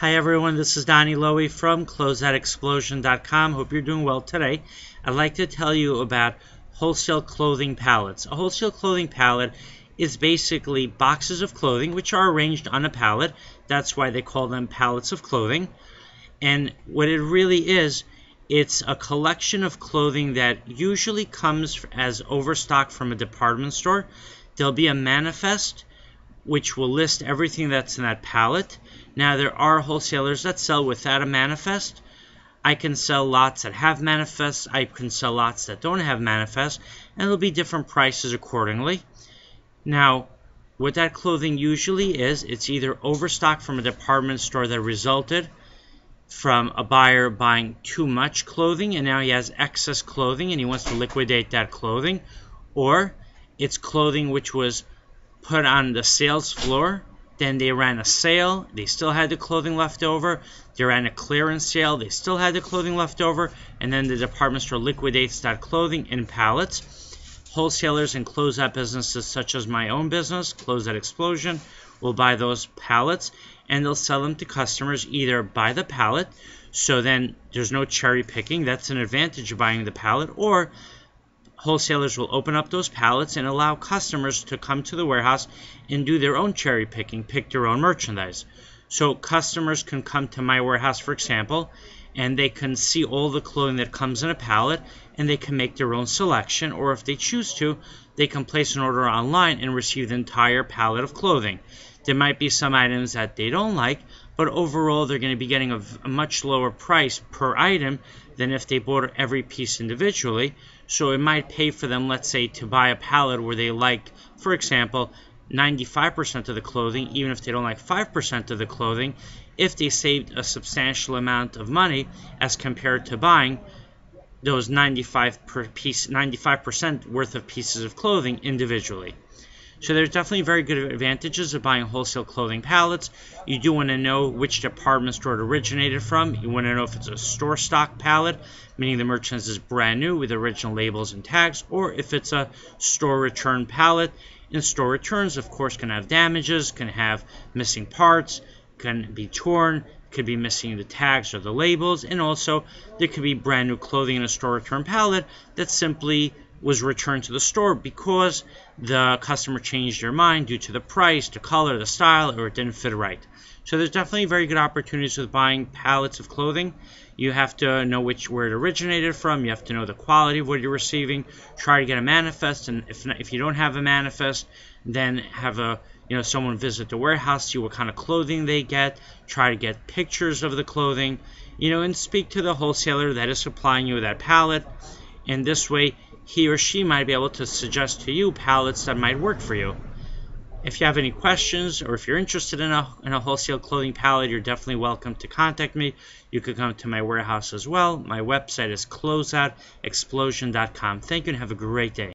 Hi everyone, this is Donny Lowy from Closeout Hope you're doing well today. I'd like to tell you about wholesale clothing pallets. A wholesale clothing pallet is basically boxes of clothing which are arranged on a pallet. That's why they call them pallets of clothing. And what it really is, it's a collection of clothing that usually comes as overstock from a department store. There'll be a manifest which will list everything that's in that pallet. Now, there are wholesalers that sell without a manifest. I can sell lots that have manifests. I can sell lots that don't have manifests, and there'll be different prices accordingly. Now, what that clothing usually is, it's either overstock from a department store that resulted from a buyer buying too much clothing, and now he has excess clothing and he wants to liquidate that clothing, or it's clothing which was put on the sales floor, then they ran a sale, they still had the clothing left over, they ran a clearance sale, they still had the clothing left over, and then the department store liquidates that clothing in pallets. Wholesalers and closeout businesses such as my own business, Closeout Explosion, will buy those pallets and they'll sell them to customers either by the pallet, so then there's no cherry picking, that's an advantage of buying the pallet, or wholesalers will open up those pallets and allow customers to come to the warehouse and do their own cherry picking, pick their own merchandise. So customers can come to my warehouse, for example, and they can see all the clothing that comes in a pallet and they can make their own selection, or if they choose to, they can place an order online and receive the entire pallet of clothing. There might be some items that they don't like, but overall they're going to be getting a much lower price per item than if they bought every piece individually. So it might pay for them, let's say, to buy a pallet where they like, for example, 95% of the clothing, even if they don't like 5% of the clothing, if they saved a substantial amount of money as compared to buying those 95% worth of pieces of clothing individually. So there's definitely very good advantages of buying wholesale clothing pallets. You do want to know which department store it originated from. You want to know if it's a store stock pallet, meaning the merchandise is brand new with original labels and tags, or if it's a store return pallet. And store returns, of course, can have damages, can have missing parts, can be torn, could be missing the tags or the labels, and also there could be brand new clothing in a store return pallet that simply was returned to the store because the customer changed their mind due to the price, the color, the style, or it didn't fit right. So there's definitely very good opportunities with buying pallets of clothing. You have to know where it originated from. You have to know the quality of what you're receiving. Try to get a manifest, and if you don't have a manifest, then have someone visit the warehouse, see what kind of clothing they get. Try to get pictures of the clothing, and speak to the wholesaler that is supplying you with that pallet. And this way, he or she might be able to suggest to you pallets that might work for you. If you have any questions, or if you're interested in a wholesale clothing pallet, you're definitely welcome to contact me. You could come to my warehouse as well. My website is closeoutexplosion.com. Thank you and have a great day.